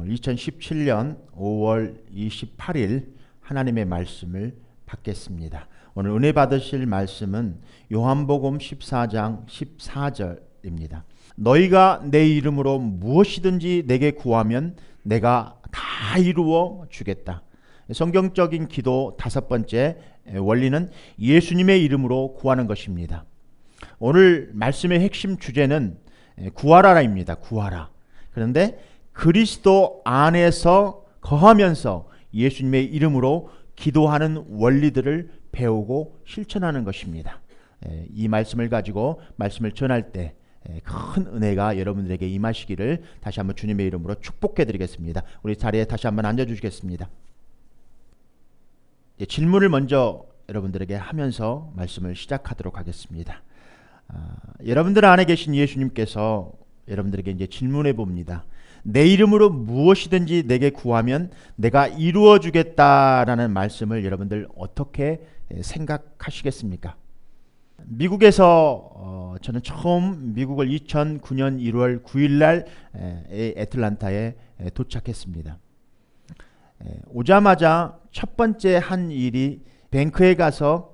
2017년 5월 28일 하나님의 말씀을 받겠습니다. 오늘 은혜 받으실 말씀은 요한복음 14장 14절입니다. 너희가 내 이름으로 무엇이든지 내게 구하면 내가 다 이루어 주겠다. 성경적인 기도 다섯 번째 원리는 예수님의 이름으로 구하는 것입니다. 오늘 말씀의 핵심 주제는 구하라입니다. 구하라. 그런데 그리스도 안에서 거하면서 예수님의 이름으로 기도하는 원리들을 배우고 실천하는 것입니다. 이 말씀을 가지고 말씀을 전할 때 큰 은혜가 여러분들에게 임하시기를 다시 한번 주님의 이름으로 축복해 드리겠습니다. 우리 자리에 다시 한번 앉아 주시겠습니다. 질문을 먼저 여러분들에게 하면서 말씀을 시작하도록 하겠습니다. 여러분들 안에 계신 예수님께서 여러분들에게 이제 질문해 봅니다. 내 이름으로 무엇이든지 내게 구하면 내가 이루어 주겠다라는 말씀을 여러분들 어떻게 생각하시겠습니까? 미국에서 저는 처음 미국을 2009년 1월 9일 날 애틀란타에 도착했습니다. 오자마자 첫 번째 한 일이 뱅크에 가서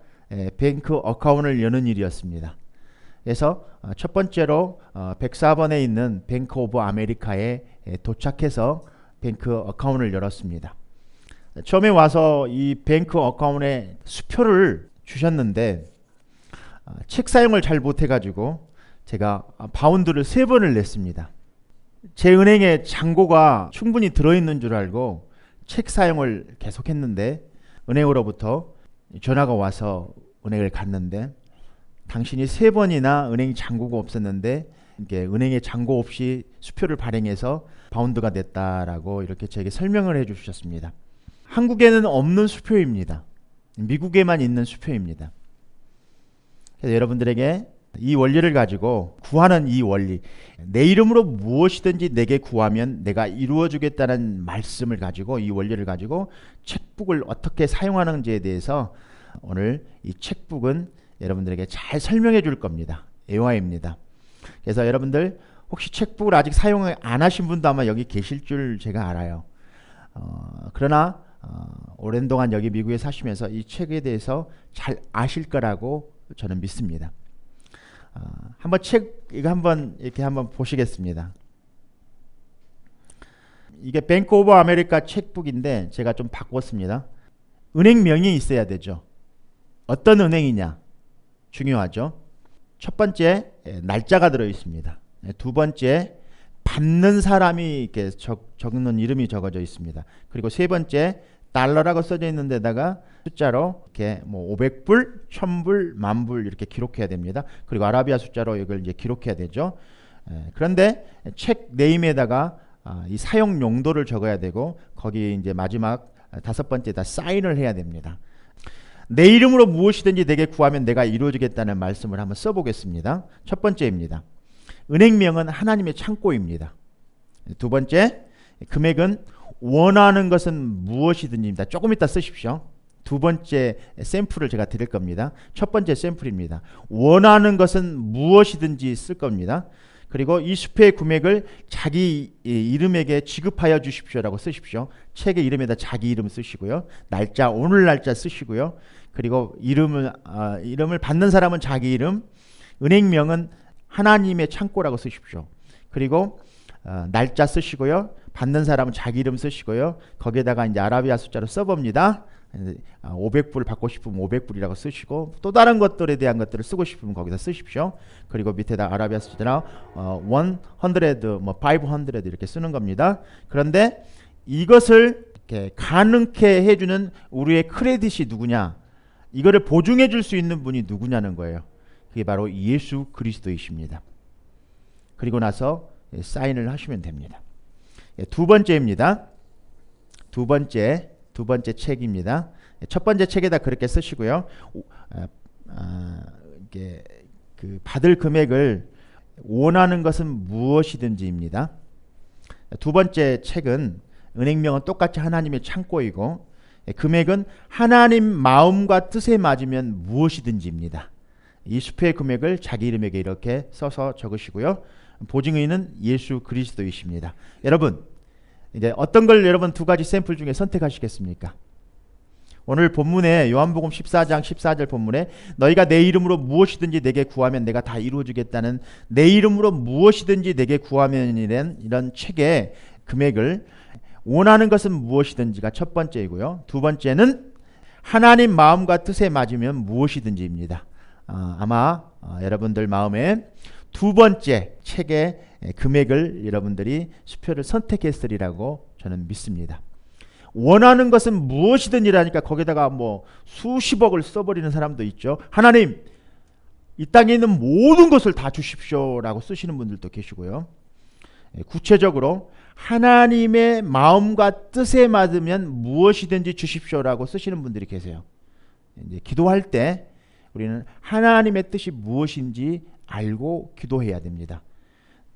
뱅크 어카운트를 여는 일이었습니다. 그래서 첫 번째로 104번에 있는 뱅크 오브 아메리카에 도착해서 뱅크 어카운트를 열었습니다. 처음에 와서 이 뱅크 어카운트에 수표를 주셨는데 책 사용을 잘 못해가지고 제가 바운드를 3번을 냈습니다. 제 은행에 잔고가 충분히 들어있는 줄 알고 책 사용을 계속했는데 은행으로부터 전화가 와서 은행을 갔는데 당신이 3번이나 은행 잔고가 없었는데 이게 은행에 잔고 없이 수표를 발행해서 바운드가 됐다라고 이렇게 저에게 설명을 해주셨습니다. 한국에는 없는 수표입니다. 미국에만 있는 수표입니다. 그래서 여러분들에게 이 원리를 가지고 구하는 이 원리, 내 이름으로 무엇이든지 내게 구하면 내가 이루어 주겠다는 말씀을 가지고 이 원리를 가지고 책북을 어떻게 사용하는지에 대해서 오늘 이 책북은 여러분들에게 잘 설명해 줄 겁니다. 애화입니다. 그래서 여러분들 혹시 책북을 아직 사용 안 하신 분도 아마 여기 계실 줄 제가 알아요. 그러나 오랜 동안 여기 미국에 사시면서 이 책에 대해서 잘 아실 거라고 저는 믿습니다. 한번 이거 한번 이렇게 한번 보시겠습니다. 이게 뱅크 오브 아메리카 책북인데 제가 좀 바꿨습니다. 은행명이 있어야 되죠. 어떤 은행이냐 중요하죠. 첫 번째 날짜가 들어 있습니다. 두 번째 받는 사람이 이렇게 적는 이름이 적어져 있습니다. 그리고 세 번째 달러라고 써져 있는 데다가 숫자로 이렇게 뭐 500불, 1000불, 10,000불 이렇게 기록해야 됩니다. 그리고 아라비아 숫자로 이걸 이제 기록해야 되죠. 그런데 책 네임에다가 이 사용 용도를 적어야 되고 거기 이제 마지막 다섯 번째다 사인을 해야 됩니다. 내 이름으로 무엇이든지 내게 구하면 내가 이루어주겠다는 말씀을 한번 써보겠습니다. 첫 번째입니다. 은행명은 하나님의 창고입니다. 두 번째, 금액은 원하는 것은 무엇이든지입니다. 조금 이따 쓰십시오. 두 번째 샘플을 제가 드릴 겁니다. 첫 번째 샘플입니다. 원하는 것은 무엇이든지 쓸 겁니다. 그리고 이 수표의 금액을 자기 이름에게 지급하여 주십시오라고 쓰십시오. 책의 이름에다 자기 이름 쓰시고요. 날짜, 오늘 날짜 쓰시고요. 그리고 이름을 받는 사람은 자기 이름, 은행명은 하나님의 창고라고 쓰십시오. 그리고 날짜 쓰시고요. 받는 사람은 자기 이름 쓰시고요. 거기에다가 이제 아라비아 숫자로 써봅니다. 500불 받고 싶으면 500불이라고 쓰시고 또 다른 것들에 대한 것들을 쓰고 싶으면 거기다 쓰십시오. 그리고 밑에다 아라비아 숫자나 100, 뭐 500 이렇게 쓰는 겁니다. 그런데 이것을 이렇게 가능케 해주는 우리의 크레딧이 누구냐? 이거를 보증해 줄 수 있는 분이 누구냐는 거예요. 그게 바로 예수 그리스도이십니다. 그리고 나서 사인을 하시면 됩니다. 두 번째입니다. 두 번째 책입니다. 첫 번째 책에다 그렇게 쓰시고요. 이게 그 받을 금액을 원하는 것은 무엇이든지입니다. 두 번째 책은 은행명은 똑같이 하나님의 창고이고 금액은 하나님 마음과 뜻에 맞으면 무엇이든지입니다. 이 수표의 금액을 자기 이름에게 이렇게 써서 적으시고요. 보증인은 예수 그리스도이십니다. 여러분, 이제 어떤 걸 여러분 두 가지 샘플 중에 선택하시겠습니까? 오늘 본문에 요한복음 14장 14절 본문에 너희가 내 이름으로 무엇이든지 내게 구하면 내가 다 이루어주겠다는 내 이름으로 무엇이든지 내게 구하면이란 이런 책의 금액을 원하는 것은 무엇이든지가 첫 번째이고요. 두 번째는 하나님 마음과 뜻에 맞으면 무엇이든지입니다. 아마 여러분들 마음에 두 번째 책의 금액을 여러분들이 수표를 선택했으리라고 저는 믿습니다. 원하는 것은 무엇이든지라니까 거기다가 뭐 수십억을 써버리는 사람도 있죠. 하나님, 이 땅에 있는 모든 것을 다 주십시오라고 쓰시는 분들도 계시고요. 구체적으로 하나님의 마음과 뜻에 맞으면 무엇이든지 주십시오라고 쓰시는 분들이 계세요. 이제 기도할 때 우리는 하나님의 뜻이 무엇인지 알고 기도해야 됩니다.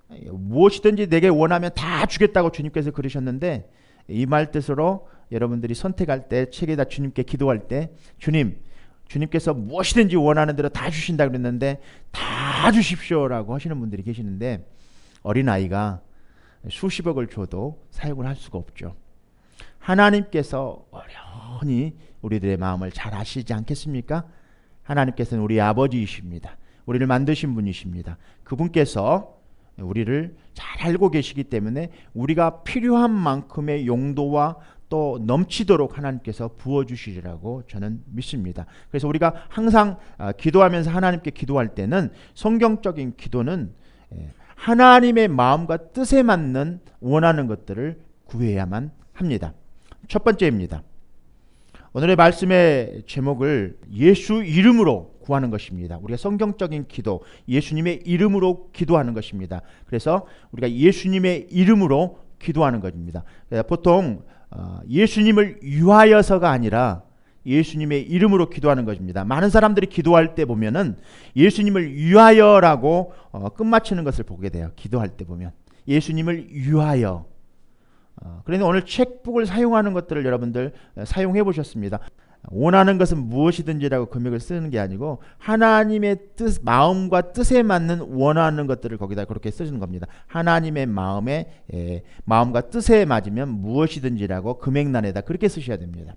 무엇이든지 내게 원하면 다 주겠다고 주님께서 그러셨는데 이 말 뜻으로 여러분들이 선택할 때 책에다 주님께 기도할 때 주님께서 무엇이든지 원하는 대로 다 주신다 그랬는데 다 주십시오라고 하시는 분들이 계시는데 어린아이가 수십억을 줘도 사용을 할 수가 없죠. 하나님께서 어련히 우리들의 마음을 잘 아시지 않겠습니까? 하나님께서는 우리 아버지이십니다. 우리를 만드신 분이십니다. 그분께서 우리를 잘 알고 계시기 때문에 우리가 필요한 만큼의 용도와 또 넘치도록 하나님께서 부어주시리라고 저는 믿습니다. 그래서 우리가 항상 기도하면서 하나님께 기도할 때는 성경적인 기도는 하나님의 마음과 뜻에 맞는 원하는 것들을 구해야만 합니다. 첫 번째입니다. 오늘의 말씀의 제목을 예수 이름으로 구하는 것입니다. 우리가 성경적인 기도, 예수님의 이름으로 기도하는 것입니다. 그래서 우리가 예수님의 이름으로 기도하는 것입니다. 보통 예수님을 위하여서가 아니라 예수님의 이름으로 기도하는 것입니다. 많은 사람들이 기도할 때 보면은 예수님을 위하여라고 끝마치는 것을 보게 돼요. 기도할 때 보면 예수님을 위하여. 그런데 오늘 책북을 사용하는 것들을 여러분들 사용해 보셨습니다. 원하는 것은 무엇이든지라고 금액을 쓰는 게 아니고 하나님의 뜻, 마음과 뜻에 맞는 원하는 것들을 거기다 그렇게 쓰시는 겁니다. 하나님의 마음과 뜻에 맞으면 무엇이든지라고 금액란에다 그렇게 쓰셔야 됩니다.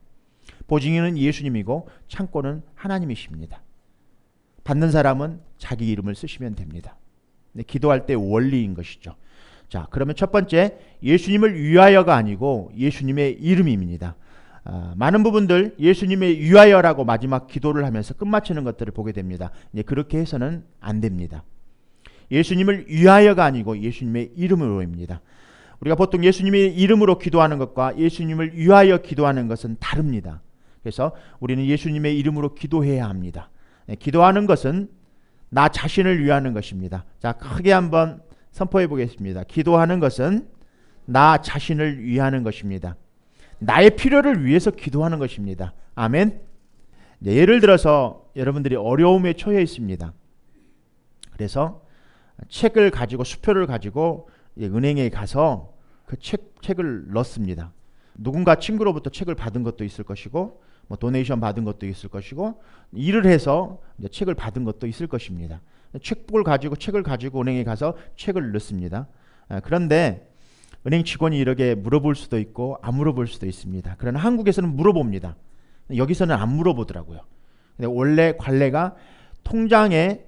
보증인은 예수님이고 창고는 하나님이십니다. 받는 사람은 자기 이름을 쓰시면 됩니다. 기도할 때 원리인 것이죠. 자, 그러면 첫 번째 예수님을 위하여가 아니고 예수님의 이름입니다. 많은 부분들 예수님의 위하여라고 마지막 기도를 하면서 끝마치는 것들을 보게 됩니다. 그렇게 해서는 안 됩니다. 예수님을 위하여가 아니고 예수님의 이름으로입니다. 우리가 보통 예수님의 이름으로 기도하는 것과 예수님을 위하여 기도하는 것은 다릅니다. 그래서 우리는 예수님의 이름으로 기도해야 합니다. 기도하는 것은 나 자신을 위하는 것입니다. 자, 크게 한번 선포해 보겠습니다. 기도하는 것은 나 자신을 위하는 것입니다. 나의 필요를 위해서 기도하는 것입니다. 아멘. 예를 들어서 여러분들이 어려움에 처해 있습니다. 그래서 책을 가지고 수표를 가지고 은행에 가서 그 책을 넣습니다. 누군가 친구로부터 책을 받은 것도 있을 것이고 뭐 도네이션 받은 것도 있을 것이고 일을 해서 이제 책을 받은 것도 있을 것입니다. 책을 가지고 은행에 가서 책을 넣습니다. 그런데 은행 직원이 이렇게 물어볼 수도 있고 안 물어볼 수도 있습니다. 그러나 한국에서는 물어봅니다. 여기서는 안 물어보더라고요. 근데 원래 관례가 통장에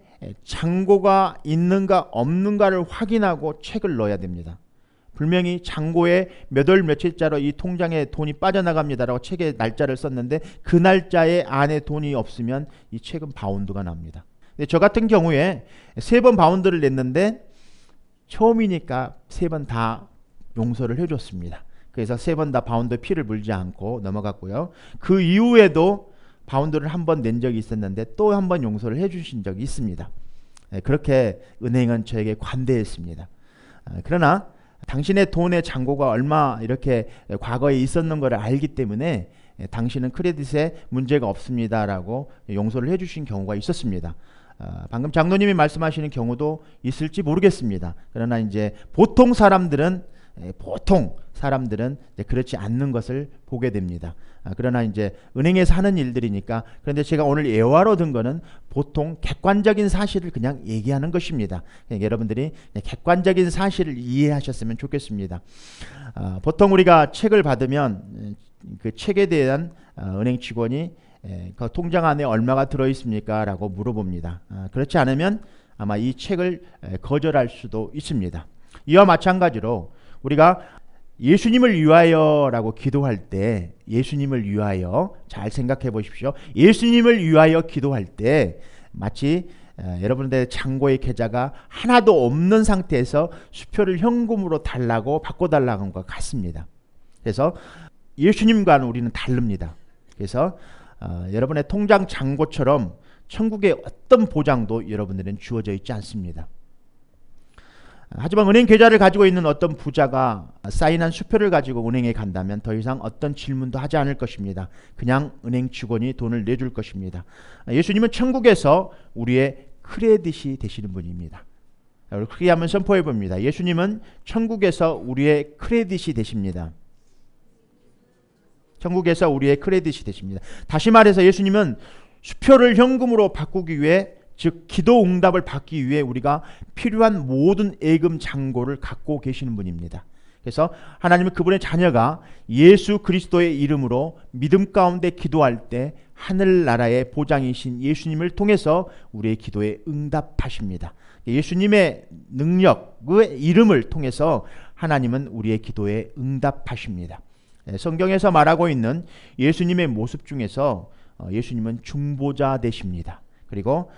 잔고가 있는가 없는가를 확인하고 책을 넣어야 됩니다. 분명히 잔고에 몇 월 며칠자로 이 통장에 돈이 빠져나갑니다라고 책에 날짜를 썼는데 그 날짜에 안에 돈이 없으면 이 책은 바운드가 납니다. 근데 저 같은 경우에 3번 바운드를 냈는데 처음이니까 3번 다 용서를 해줬습니다. 그래서 3번 다 바운드 피를 물지 않고 넘어갔고요. 그 이후에도 바운드를 한 번 낸 적이 있었는데 또 한 번 용서를 해주신 적이 있습니다. 그렇게 은행은 저에게 관대했습니다. 그러나 당신의 돈의 잔고가 얼마 이렇게 과거에 있었는 것을 알기 때문에 당신은 크레딧에 문제가 없습니다라고 용서를 해주신 경우가 있었습니다. 방금 장로님이 말씀하시는 경우도 있을지 모르겠습니다. 그러나 이제 보통 사람들은 보통 사람들은 그렇지 않는 것을 보게 됩니다. 그러나 이제 은행에서 하는 일들이니까. 그런데 제가 오늘 예화로 든 거는 보통 객관적인 사실을 그냥 얘기하는 것입니다. 여러분들이 객관적인 사실을 이해하셨으면 좋겠습니다. 보통 우리가 책을 받으면 그 책에 대한 은행 직원이 그 통장 안에 얼마가 들어있습니까? 라고 물어봅니다. 그렇지 않으면 아마 이 책을 거절할 수도 있습니다. 이와 마찬가지로 우리가 예수님을 위하여 라고 기도할 때, 예수님을 위하여, 잘 생각해 보십시오. 예수님을 위하여 기도할 때 마치 여러분들의 창고의 계좌가 하나도 없는 상태에서 수표를 현금으로 달라고 바꿔달라고 한 것 같습니다. 그래서 예수님과는 우리는 다릅니다. 그래서 여러분의 통장 잔고처럼 천국의 어떤 보장도 여러분들은 주어져 있지 않습니다. 하지만 은행 계좌를 가지고 있는 어떤 부자가 사인한 수표를 가지고 은행에 간다면 더 이상 어떤 질문도 하지 않을 것입니다. 그냥 은행 직원이 돈을 내줄 것입니다. 예수님은 천국에서 우리의 크레딧이 되시는 분입니다. 크게 한번 선포해 봅니다. 예수님은 천국에서 우리의 크레딧이 되십니다. 천국에서 우리의 크레딧이 되십니다. 다시 말해서 예수님은 수표를 현금으로 바꾸기 위해, 즉 기도 응답을 받기 위해 우리가 필요한 모든 예금 잔고를 갖고 계시는 분입니다. 그래서 하나님은 그분의 자녀가 예수 그리스도의 이름으로 믿음 가운데 기도할 때 하늘나라의 보장이신 예수님을 통해서 우리의 기도에 응답하십니다. 예수님의 능력의 이름을 통해서 하나님은 우리의 기도에 응답하십니다. 성경에서 말하고 있는 예수님의 모습 중에서 예수님은 중보자 되십니다. 그리고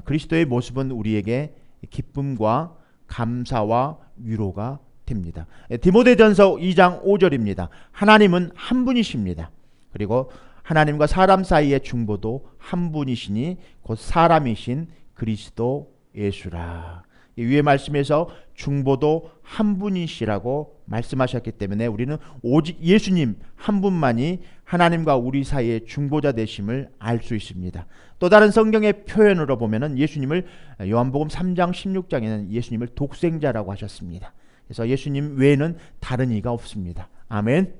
그리스도의 모습은 우리에게 기쁨과 감사와 위로가 됩니다. 디모데전서 2장 5절입니다. 하나님은 한 분이십니다. 그리고 하나님과 사람 사이의 중보도 한 분이시니 곧 사람이신 그리스도 예수라. 위의 말씀에서 중보도 한 분이시라고 말씀하셨기 때문에 우리는 오직 예수님 한 분만이 하나님과 우리 사이의 중보자 되심을 알 수 있습니다. 또 다른 성경의 표현으로 보면은 예수님을 요한복음 3장 16장에는 예수님을 독생자라고 하셨습니다. 그래서 예수님 외에는 다른 이가 없습니다. 아멘.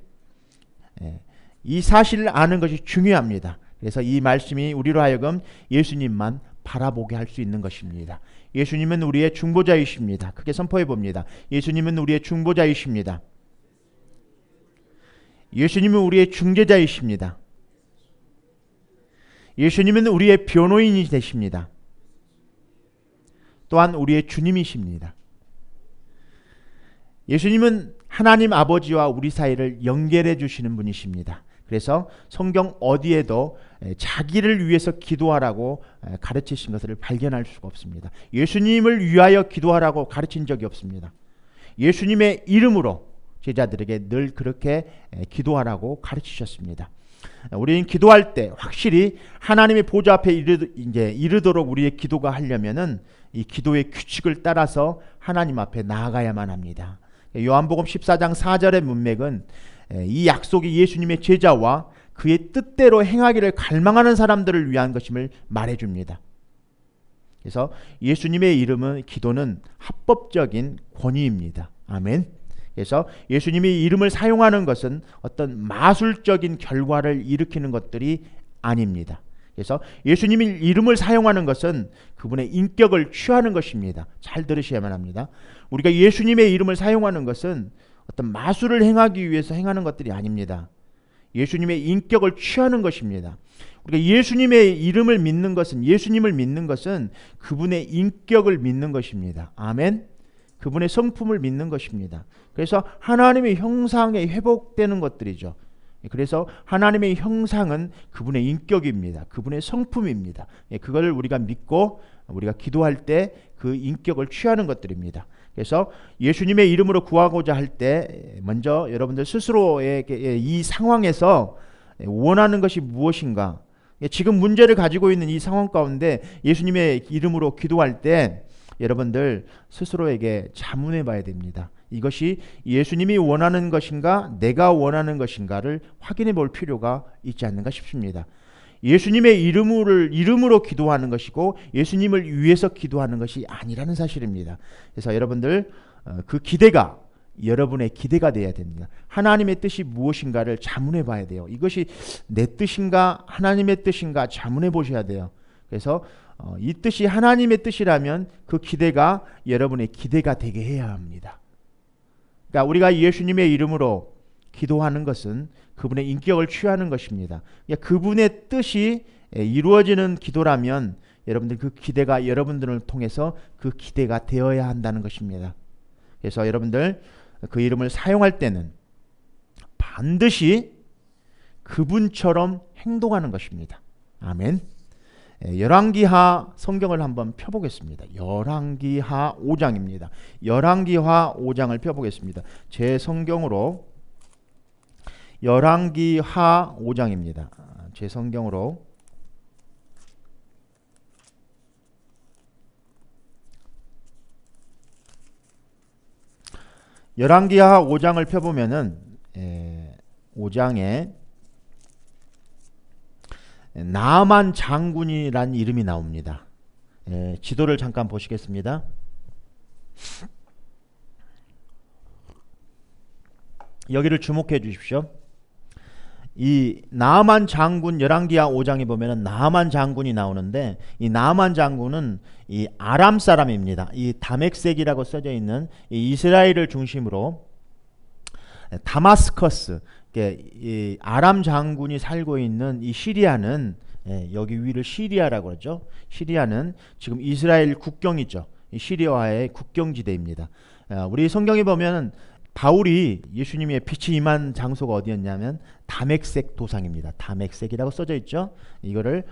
이 사실을 아는 것이 중요합니다. 그래서 이 말씀이 우리로 하여금 예수님만 바라보게 할 수 있는 것입니다. 예수님은 우리의 중보자이십니다. 크게 선포해 봅니다. 예수님은 우리의 중보자이십니다. 예수님은 우리의 중재자이십니다. 예수님은 우리의 변호인이 되십니다. 또한 우리의 주님이십니다. 예수님은 하나님 아버지와 우리 사이를 연결해 주시는 분이십니다. 그래서 성경 어디에도 자기를 위해서 기도하라고 가르치신 것을 발견할 수가 없습니다. 예수님을 위하여 기도하라고 가르친 적이 없습니다. 예수님의 이름으로 제자들에게 늘 그렇게 기도하라고 가르치셨습니다. 우리는 기도할 때 확실히 하나님의 보좌 앞에 이르도록 우리의 기도가 하려면은 이 기도의 규칙을 따라서 하나님 앞에 나아가야만 합니다. 요한복음 14장 4절의 문맥은 이 약속이 예수님의 제자와 그의 뜻대로 행하기를 갈망하는 사람들을 위한 것임을 말해줍니다. 그래서 예수님의 이름은 기도는 합법적인 권위입니다. 아멘. 그래서 예수님이 이름을 사용하는 것은 어떤 마술적인 결과를 일으키는 것들이 아닙니다. 그래서 예수님이 이름을 사용하는 것은 그분의 인격을 취하는 것입니다. 잘 들으셔야만 합니다. 우리가 예수님의 이름을 사용하는 것은 어떤 마술을 행하기 위해서 행하는 것들이 아닙니다. 예수님의 인격을 취하는 것입니다. 우리가 예수님의 이름을 믿는 것은, 예수님을 믿는 것은 그분의 인격을 믿는 것입니다. 아멘. 그분의 성품을 믿는 것입니다. 그래서 하나님의 형상에 회복되는 것들이죠. 그래서 하나님의 형상은 그분의 인격입니다. 그분의 성품입니다. 그걸 우리가 믿고 우리가 기도할 때 그 인격을 취하는 것들입니다. 그래서 예수님의 이름으로 구하고자 할 때 먼저 여러분들 스스로에게 이 상황에서 원하는 것이 무엇인가, 지금 문제를 가지고 있는 이 상황 가운데 예수님의 이름으로 기도할 때 여러분들 스스로에게 자문해 봐야 됩니다. 이것이 예수님이 원하는 것인가 내가 원하는 것인가를 확인해 볼 필요가 있지 않는가 싶습니다. 예수님의 이름으로 기도하는 것이고 예수님을 위해서 기도하는 것이 아니라는 사실입니다. 그래서 여러분들 그 기대가 여러분의 기대가 되어야 됩니다. 하나님의 뜻이 무엇인가를 자문해 봐야 돼요. 이것이 내 뜻인가 하나님의 뜻인가 자문해 보셔야 돼요. 그래서 이 뜻이 하나님의 뜻이라면 그 기대가 여러분의 기대가 되게 해야 합니다. 그러니까 우리가 예수님의 이름으로 기도하는 것은 그분의 인격을 취하는 것입니다. 그러니까 그분의 뜻이 이루어지는 기도라면 여러분들 그 기대가 여러분들을 통해서 그 기대가 되어야 한다는 것입니다. 그래서 여러분들 그 이름을 사용할 때는 반드시 그분처럼 행동하는 것입니다. 아멘. 열왕기하 성경을 한번 펴보겠습니다. 열왕기하 5장입니다. 열왕기하 5장을 펴보겠습니다. 제 성경으로 열왕기하 5장입니다. 제 성경으로 열왕기하 5장을 펴보면은 5장에 나만 장군이란 이름이 나옵니다. 지도를 잠깐 보시겠습니다. 여기를 주목해 주십시오. 이 나만 장군 열왕기하 5장에 보면은 나만 장군이 나오는데 이 나만 장군은 이 아람 사람입니다. 이 다멕색이라고 써져 있는 이 이스라엘을 중심으로 다마스커스 이 아람 장군이 살고 있는 이 시리아는 여기 위를 시리아라고 그러죠. 시리아는 지금 이스라엘 국경이죠. 이 시리아와의 국경지대입니다. 우리 성경에 보면은 바울이 예수님의 빛이 임한 장소가 어디였냐면 다멕색 도상입니다. 다멕색이라고 써져 있죠. 이거를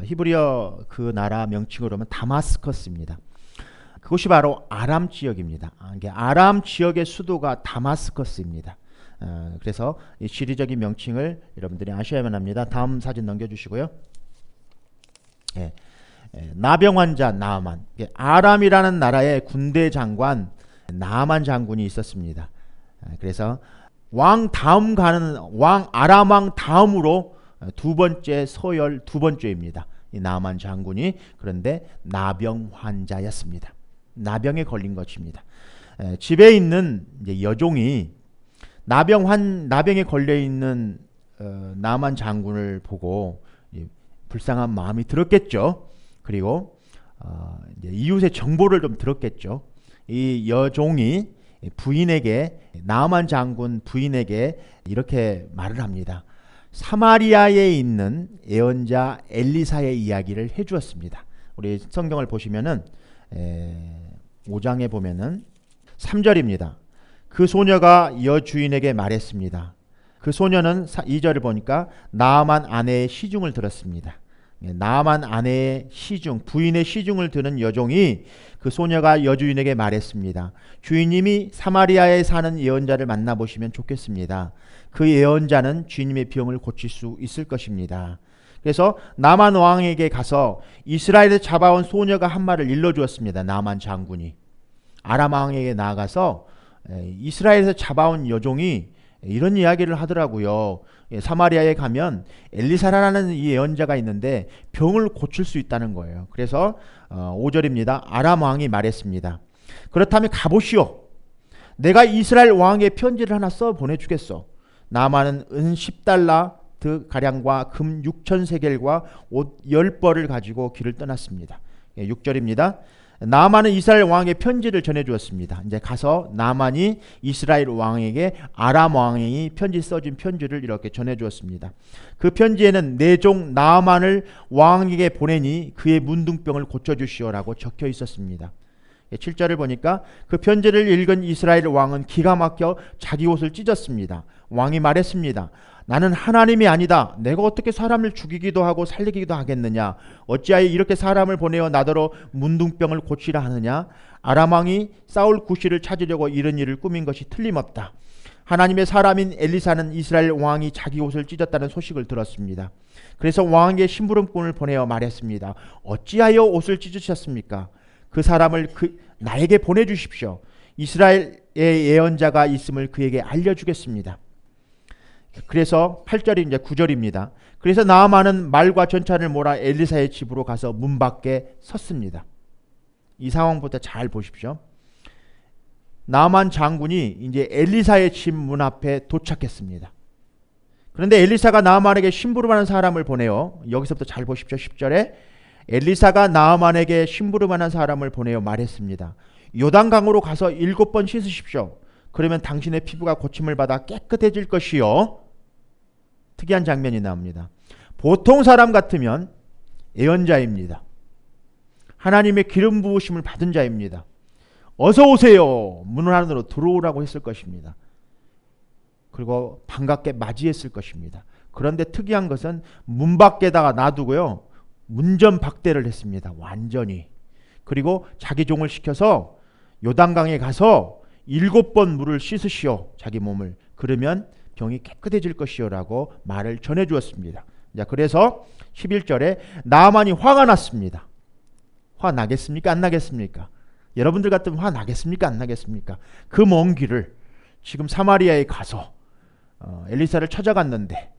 히브리어 그 나라 명칭으로 하면 다마스커스입니다. 그것이 바로 아람 지역입니다. 아람 지역의 수도가 다마스커스입니다. 그래서 이 지리적인 명칭을 여러분들이 아셔야만 합니다. 다음 사진 넘겨주시고요. 나병 환자 나아만, 아람이라는 나라의 군대 장관 나아만 장군이 있었습니다. 그래서 왕 다음 가는 왕 아람 왕 다음으로 두 번째 서열 두 번째입니다. 이 나아만 장군이 그런데 나병 환자였습니다. 나병에 걸린 것입니다. 집에 있는 이제 여종이 나병에 걸려 있는 나아만 장군을 보고 불쌍한 마음이 들었겠죠. 그리고 이제 이웃의 정보를 좀 들었겠죠. 이 여종이 부인에게 나아만 장군 부인에게 이렇게 말을 합니다. 사마리아에 있는 예언자 엘리사의 이야기를 해주었습니다. 우리 성경을 보시면은 5장에 보면은 3절입니다. 그 소녀가 여주인에게 말했습니다. 그 소녀는 2절을 보니까 나아만 아내의 시중을 들었습니다. 나아만 아내의 시중, 부인의 시중을 드는 여종이 그 소녀가 여주인에게 말했습니다. 주인님이 사마리아에 사는 예언자를 만나보시면 좋겠습니다. 그 예언자는 주인님의 병을 고칠 수 있을 것입니다. 그래서 나만 왕에게 가서 이스라엘에서 잡아온 소녀가 한 말을 일러주었습니다. 나만 장군이 아람 왕에게 나아가서 이스라엘에서 잡아온 여종이 이런 이야기를 하더라고요. 사마리아에 가면 엘리사라는 이 예언자가 있는데 병을 고칠 수 있다는 거예요. 그래서 5절입니다. 아람 왕이 말했습니다. 그렇다면 가보시오. 내가 이스라엘 왕에게 편지를 하나 써 보내주겠소. 나아만은 은 10달러 가량과 금 6,000세겔과 옷 10벌을 가지고 길을 떠났습니다. 6절입니다. 나아만은 이스라엘 왕에게 편지를 전해주었습니다. 이제 가서 나아만이 이스라엘 왕에게 아람 왕이 편지 써준 편지를 이렇게 전해주었습니다. 그 편지에는 내 종 나아만을 왕에게 보내니 그의 문둥병을 고쳐주시오라고 적혀 있었습니다. 7절을 보니까 그 편지를 읽은 이스라엘 왕은 기가 막혀 자기 옷을 찢었습니다. 왕이 말했습니다. 나는 하나님이 아니다. 내가 어떻게 사람을 죽이기도 하고 살리기도 하겠느냐? 어찌하여 이렇게 사람을 보내어 나더러 문둥병을 고치라 하느냐? 아람 왕이 사울 구시를 찾으려고 이런 일을 꾸민 것이 틀림없다. 하나님의 사람인 엘리사는 이스라엘 왕이 자기 옷을 찢었다는 소식을 들었습니다. 그래서 왕에게 심부름꾼을 보내어 말했습니다. 어찌하여 옷을 찢으셨습니까? 그 사람을 나에게 보내주십시오. 이스라엘의 예언자가 있음을 그에게 알려주겠습니다. 그래서 8절이 이제 9절입니다. 그래서 나아만은 말과 전차를 몰아 엘리사의 집으로 가서 문 밖에 섰습니다. 이 상황부터 잘 보십시오. 나만 장군이 이제 엘리사의 집 문 앞에 도착했습니다. 그런데 엘리사가 나아만에게 심부름하는 사람을 보내요. 여기서부터 잘 보십시오. 10절에 엘리사가 나아만에게 심부름하는 사람을 보내어 말했습니다. 요단강으로 가서 7번 씻으십시오. 그러면 당신의 피부가 고침을 받아 깨끗해질 것이요. 특이한 장면이 나옵니다. 보통 사람 같으면 예언자입니다. 하나님의 기름 부으심을 받은 자입니다. 어서 오세요. 문 안으로 들어오라고 했을 것입니다. 그리고 반갑게 맞이했을 것입니다. 그런데 특이한 것은 문 밖에다가 놔두고요. 문전박대를 했습니다. 완전히. 그리고 자기 종을 시켜서 요단강에 가서 7번 물을 씻으시오. 자기 몸을. 그러면 병이 깨끗해질 것이요 라고 말을 전해주었습니다. 자, 그래서 11절에 나아만이 화가 났습니다. 화 나겠습니까? 안 나겠습니까? 여러분들 같으면 화 나겠습니까? 안 나겠습니까? 그 먼 길을 지금 사마리아에 가서 엘리사를 찾아갔는데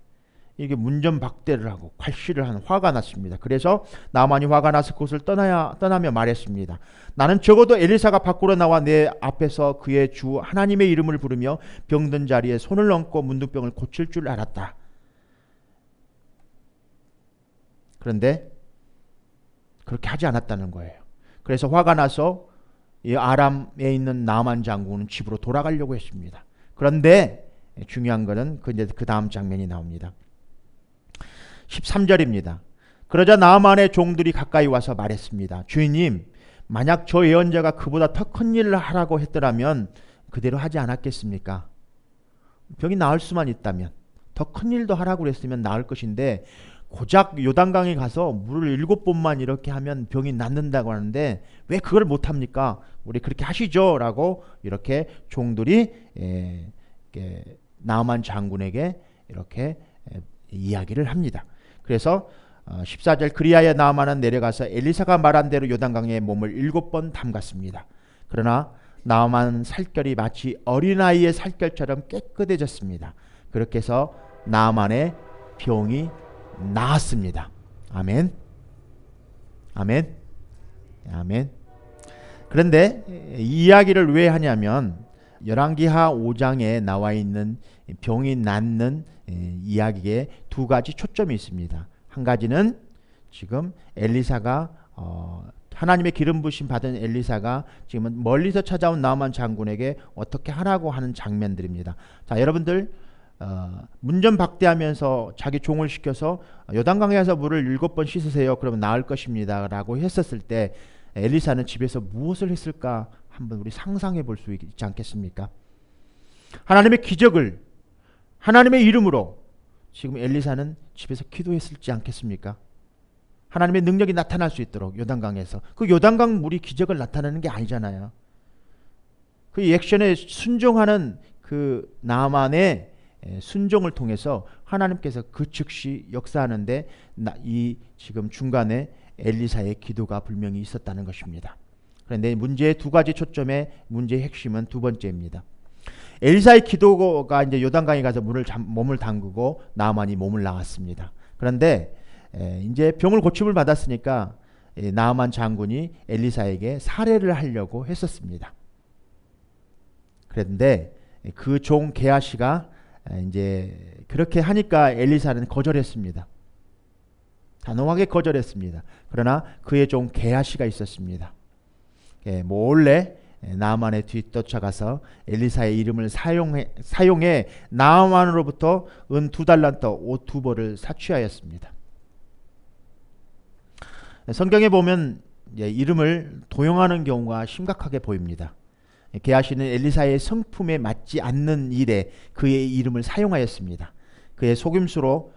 이게 문전박대를 하고 괄시를 하는 화가 났습니다. 그래서 나아만이 화가 나서 그곳을 떠나며 말했습니다. 나는 적어도 엘리사가 밖으로 나와 내 앞에서 그의 주 하나님의 이름을 부르며 병든 자리에 손을 얹고 문둥병을 고칠 줄 알았다. 그런데 그렇게 하지 않았다는 거예요. 그래서 화가 나서 이 아람에 있는 나만 장군은 집으로 돌아가려고 했습니다. 그런데 중요한 것은 그 다음 장면이 나옵니다. 13절입니다. 그러자 나아만의 종들이 가까이 와서 말했습니다. 주인님, 만약 저 예언자가 그보다 더 큰 일을 하라고 했더라면 그대로 하지 않았겠습니까? 병이 나을 수만 있다면 더 큰 일도 하라고 그랬으면 나을 것인데 고작 요단강에 가서 물을 7번만 이렇게 하면 병이 낫는다고 하는데 왜 그걸 못합니까? 우리 그렇게 하시죠 라고 이렇게 종들이 나아만 장군에게 이렇게 이야기를 합니다. 그래서 14절 그리하여 나아만은 내려가서 엘리사가 말한 대로 요단강에 몸을 7번 담갔습니다. 그러나 나아만은 살결이 마치 어린아이의 살결처럼 깨끗해졌습니다. 그렇게 해서 나아만의 병이 나았습니다. 아멘. 아멘. 아멘. 그런데 이 이야기를 왜 하냐면 열왕기하 5장에 나와 있는 병이 낫는 이야기에 두 가지 초점이 있습니다. 한 가지는 지금 엘리사가 하나님의 기름 부으심 받은 엘리사가 지금은 멀리서 찾아온 나아만 장군에게 어떻게 하라고 하는 장면들입니다. 자, 여러분들 문전박대하면서 자기 종을 시켜서 요단강에 가서 물을 7번 씻으세요. 그러면 나을 것입니다. 라고 했었을 때 엘리사는 집에서 무엇을 했을까 한번 우리 상상해 볼 수 있지 않겠습니까? 하나님의 기적을 하나님의 이름으로 지금 엘리사는 집에서 기도했을지 않겠습니까? 하나님의 능력이 나타날 수 있도록 요단강에서. 그 요단강 물이 기적을 나타내는 게 아니잖아요. 그 액션에 순종하는 그 나만의 순종을 통해서 하나님께서 그 즉시 역사하는데 이 지금 중간에 엘리사의 기도가 분명히 있었다는 것입니다. 그런데 문제의 두 가지 초점의 문제의 핵심은 두 번째입니다. 엘리사의 기도가 이제 요단강에 가서 몸을 담그고 나아만이 몸을 나았습니다. 그런데 이제 병을 고침을 받았으니까 나아만 장군이 엘리사에게 살해를 하려고 했었습니다. 그런데 그 종 게하시가 이제 그렇게 하니까 엘리사는 거절했습니다. 단호하게 거절했습니다. 그러나 그의 종 게하시가 있었습니다. 몰래 나아만의 뒤쫓아가서 엘리사의 이름을 사용해 나아만으로부터 은 2달란트 옷 2벌을 사취하였습니다. 성경에 보면 이름을 도용하는 경우가 심각하게 보입니다. 게하시는 엘리사의 성품에 맞지 않는 일에 그의 이름을 사용하였습니다. 그의 속임수로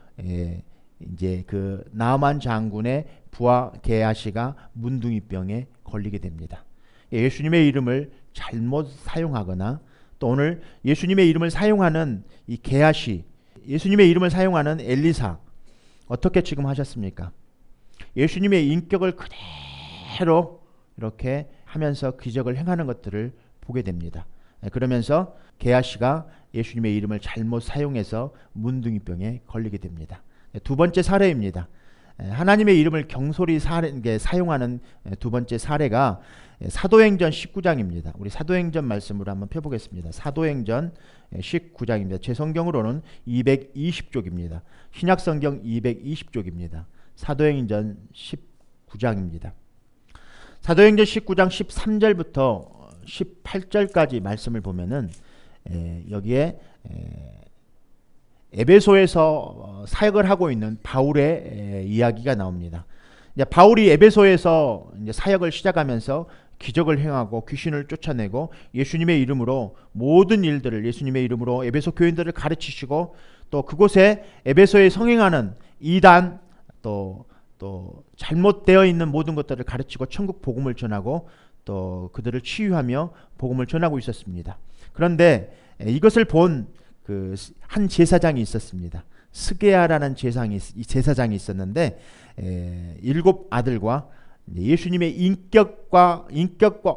이제 그 나아만 장군의 부하 게하시가 문둥이병에 걸리게 됩니다. 예수님의 이름을 잘못 사용하거나 또 오늘 예수님의 이름을 사용하는 이 게하시, 예수님의 이름을 사용하는 엘리사 어떻게 지금 하셨습니까? 예수님의 인격을 그대로 이렇게 하면서 기적을 행하는 것들을 보게 됩니다. 그러면서 게하시가 예수님의 이름을 잘못 사용해서 문둥이병에 걸리게 됩니다. 두 번째 사례입니다. 하나님의 이름을 경솔히 사용하는 두 번째 사례가 사도행전 19장입니다. 우리 사도행전 말씀으로 한번 펴보겠습니다. 사도행전 19장입니다. 제 성경으로는 220쪽입니다. 신약성경 220쪽입니다. 사도행전 19장입니다. 사도행전 19장 13절부터 18절까지 말씀을 보면은 여기에 에베소에서 사역을 하고 있는 바울의 이야기가 나옵니다. 이제 바울이 에베소에서 이제 사역을 시작하면서 기적을 행하고 귀신을 쫓아내고 예수님의 이름으로 모든 일들을 예수님의 이름으로 에베소 교인들을 가르치시고 또 그곳에 에베소에 성행하는 이단 또 잘못되어 있는 모든 것들을 가르치고 천국 복음을 전하고 또 그들을 치유하며 복음을 전하고 있었습니다. 그런데 이것을 본 그 한 제사장이 있었습니다. 스게아라는 제사장이 있었는데 7 아들과 예수님의 인격과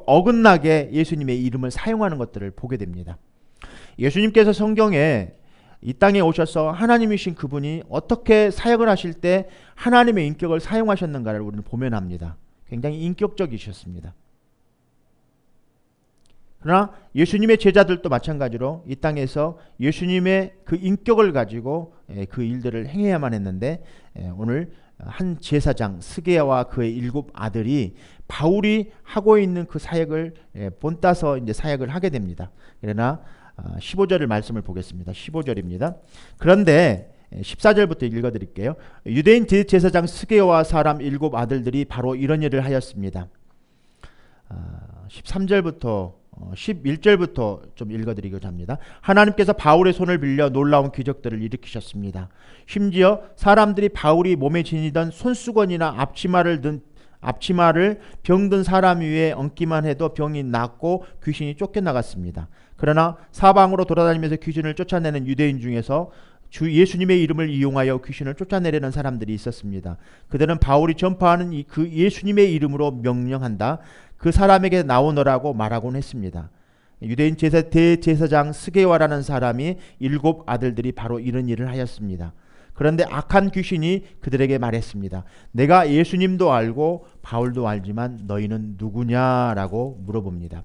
어긋나게 예수님의 이름을 사용하는 것들을 보게 됩니다. 예수님께서 성경에 이 땅에 오셔서 하나님이신 그분이 어떻게 사역을 하실 때 하나님의 인격을 사용하셨는가를 우리는 보면 합니다. 굉장히 인격적이셨습니다. 그러나 예수님의 제자들도 마찬가지로 이 땅에서 예수님의 그 인격을 가지고 그 일들을 행해야만 했는데 오늘 한 제사장 스게야와 그의 7 아들이 바울이 하고 있는 그 사역을 본따서 이제 사역을 하게 됩니다. 그러나 15절을 말씀을 보겠습니다. 15절입니다. 그런데 14절부터 읽어드릴게요. 유대인 제사장 스게야와 사람 7 아들들이 바로 이런 일을 하였습니다. 13절부터 11절부터 좀 읽어드리고자 합니다. 하나님께서 바울의 손을 빌려 놀라운 기적들을 일으키셨습니다. 심지어 사람들이 바울이 몸에 지니던 손수건이나 앞치마를 병든 사람 위에 얹기만 해도 병이 낫고 귀신이 쫓겨나갔습니다. 그러나 사방으로 돌아다니면서 귀신을 쫓아내는 유대인 중에서 주 예수님의 이름을 이용하여 귀신을 쫓아내려는 사람들이 있었습니다. 그들은 바울이 전파하는 그 예수님의 이름으로 명령한다. 그 사람에게 나오너라고 말하곤 했습니다. 유대인 대제사장 스게와라는 사람이 7 아들들이 바로 이런 일을 하였습니다. 그런데 악한 귀신이 그들에게 말했습니다. 내가 예수님도 알고 바울도 알지만 너희는 누구냐라고 물어봅니다.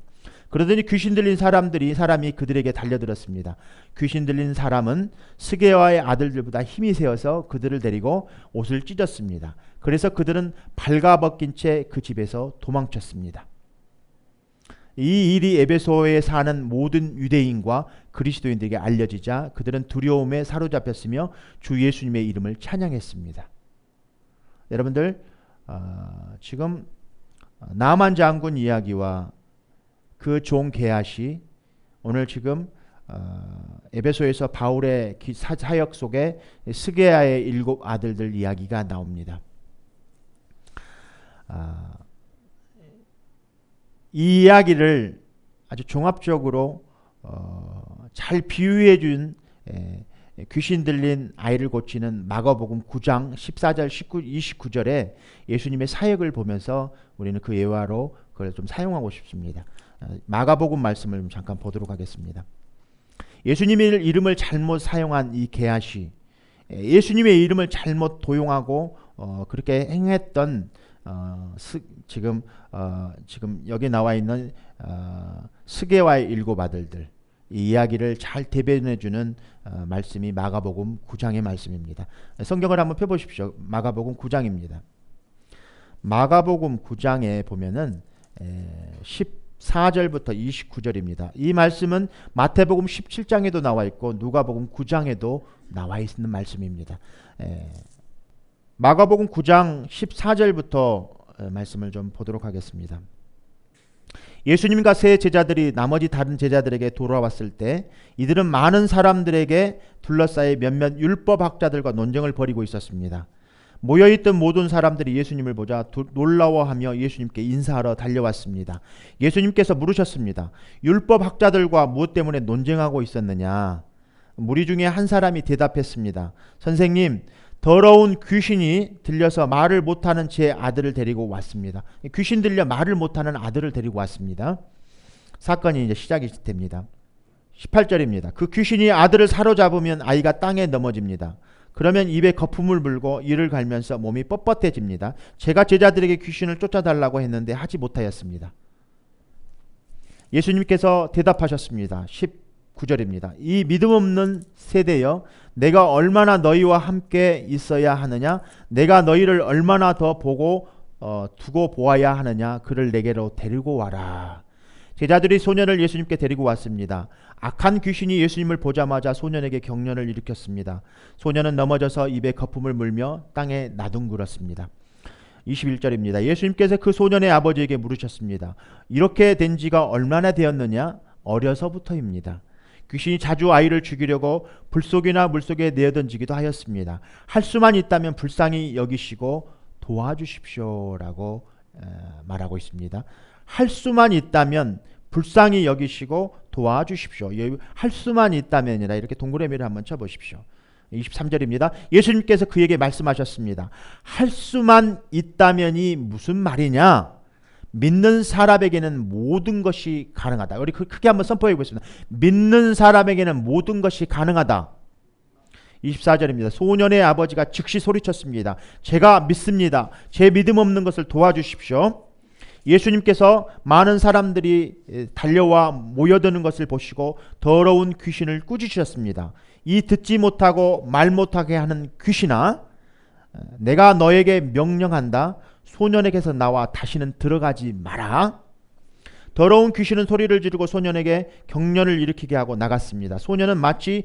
그러더니 귀신 들린 사람이 그들에게 달려들었습니다. 귀신 들린 사람은 스게와의 아들들보다 힘이 세어서 그들을 데리고 옷을 찢었습니다. 그래서 그들은 발가벗긴 채 그 집에서 도망쳤습니다. 이 일이 에베소에 사는 모든 유대인과 그리스도인들에게 알려지자 그들은 두려움에 사로잡혔으며 주 예수님의 이름을 찬양했습니다. 여러분들 지금 나만 장군 이야기와 그 종 게하시 오늘 지금 에베소에서 바울의 사역 속에 스게야의 7 아들들 이야기가 나옵니다. 이 이야기를 아주 종합적으로 잘 비유해 준 귀신 들린 아이를 고치는 마가복음 9장 14절 29절에 예수님의 사역을 보면서 우리는 그 예화로 그걸 좀 사용하고 싶습니다. 마가복음 말씀을 잠깐 보도록 하겠습니다. 예수님의 이름을 잘못 사용한 이 게하시, 예수님의 이름을 잘못 도용하고 그렇게 행했던 지금 여기 나와 있는 스게와의 7 아들들, 이 이야기를 잘 대변해주는 말씀이 마가복음 9장의 말씀입니다. 성경을 한번 펴보십시오. 마가복음 9장입니다. 마가복음 9장에 보면은 14절부터 29절입니다. 이 말씀은 마태복음 17장에도 나와 있고 누가복음 9장에도 나와 있는 말씀입니다. 마가복음 9장 14절부터 말씀을 좀 보도록 하겠습니다. 예수님과 세 제자들이 나머지 다른 제자들에게 돌아왔을 때 이들은 많은 사람들에게 둘러싸여 몇몇 율법학자들과 논쟁을 벌이고 있었습니다. 모여있던 모든 사람들이 예수님을 보자 놀라워하며 예수님께 인사하러 달려왔습니다. 예수님께서 물으셨습니다. 율법학자들과 무엇 때문에 논쟁하고 있었느냐? 무리 중에 한 사람이 대답했습니다. 선생님, 더러운 귀신이 들려서 말을 못하는 제 아들을 데리고 왔습니다. 귀신 들려 말을 못하는 아들을 데리고 왔습니다. 사건이 이제 시작이 됩니다. 18절입니다. 그 귀신이 아들을 사로잡으면 아이가 땅에 넘어집니다. 그러면 입에 거품을 물고 이를 갈면서 몸이 뻣뻣해집니다. 제가 제자들에게 귀신을 쫓아달라고 했는데 하지 못하였습니다. 예수님께서 대답하셨습니다. 19절입니다. 이 믿음 없는 세대여, 내가 얼마나 너희와 함께 있어야 하느냐? 내가 너희를 얼마나 더 두고 보아야 하느냐? 그를 내게로 데리고 와라. 제자들이 소년을 예수님께 데리고 왔습니다. 악한 귀신이 예수님을 보자마자 소년에게 경련을 일으켰습니다. 소년은 넘어져서 입에 거품을 물며 땅에 나둥그렇습니다. 21절입니다. 예수님께서 그 소년의 아버지에게 물으셨습니다. 이렇게 된 지가 얼마나 되었느냐? 어려서부터입니다. 귀신이 자주 아이를 죽이려고 불속이나 물속에 내어던지기도 하였습니다. 할 수만 있다면 불쌍히 여기시고 도와주십시오라고 말하고 있습니다. 할 수만 있다면 불쌍히 여기시고 도와주십시오. 할 수만 있다면이라 이렇게 동그라미를 한번 쳐보십시오. 23절입니다. 예수님께서 그에게 말씀하셨습니다. 할 수만 있다면이 무슨 말이냐? 믿는 사람에게는 모든 것이 가능하다. 우리 크게 한번 선포해 보겠습니다. 믿는 사람에게는 모든 것이 가능하다. 24절입니다. 소년의 아버지가 즉시 소리쳤습니다. 제가 믿습니다. 제 믿음 없는 것을 도와주십시오. 예수님께서 많은 사람들이 달려와 모여드는 것을 보시고 더러운 귀신을 꾸짖으셨습니다. 이 듣지 못하고 말 못하게 하는 귀신아, 내가 너에게 명령한다. 소년에게서 나와 다시는 들어가지 마라. 더러운 귀신은 소리를 지르고 소년에게 경련을 일으키게 하고 나갔습니다. 소년은 마치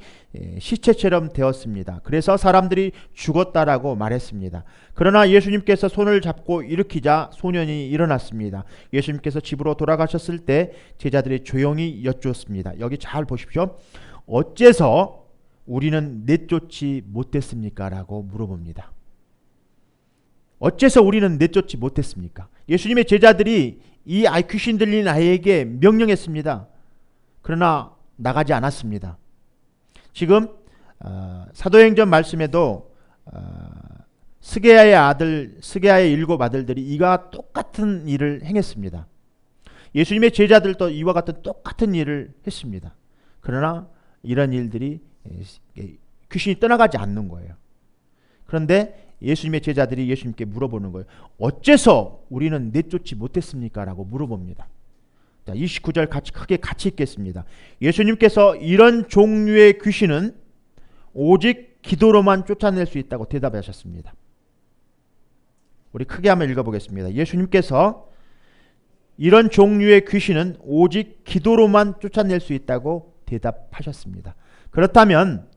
시체처럼 되었습니다. 그래서 사람들이 죽었다라고 말했습니다. 그러나 예수님께서 손을 잡고 일으키자 소년이 일어났습니다. 예수님께서 집으로 돌아가셨을 때 제자들이 조용히 여쭈었습니다. 여기 잘 보십시오. 어째서 우리는 내쫓지 못했습니까? 라고 물어봅니다. 어째서 우리는 내쫓지 못했습니까? 예수님의 제자들이 이 귀신 들린 아이에게 명령했습니다. 그러나 나가지 않았습니다. 지금 사도행전 말씀에도 스게야의 7 아들들이 이와 똑같은 일을 행했습니다. 예수님의 제자들도 이와 같은 똑같은 일을 했습니다. 그러나 이런 일들이 귀신이 떠나가지 않는 거예요. 그런데 예수님의 제자들이 예수님께 물어보는 거예요. 어째서 우리는 내쫓지 못했습니까? 라고 물어봅니다. 자, 29절 크게 같이 읽겠습니다. 예수님께서 이런 종류의 귀신은 오직 기도로만 쫓아낼 수 있다고 대답하셨습니다. 우리 크게 한번 읽어보겠습니다. 예수님께서 이런 종류의 귀신은 오직 기도로만 쫓아낼 수 있다고 대답하셨습니다. 그렇다면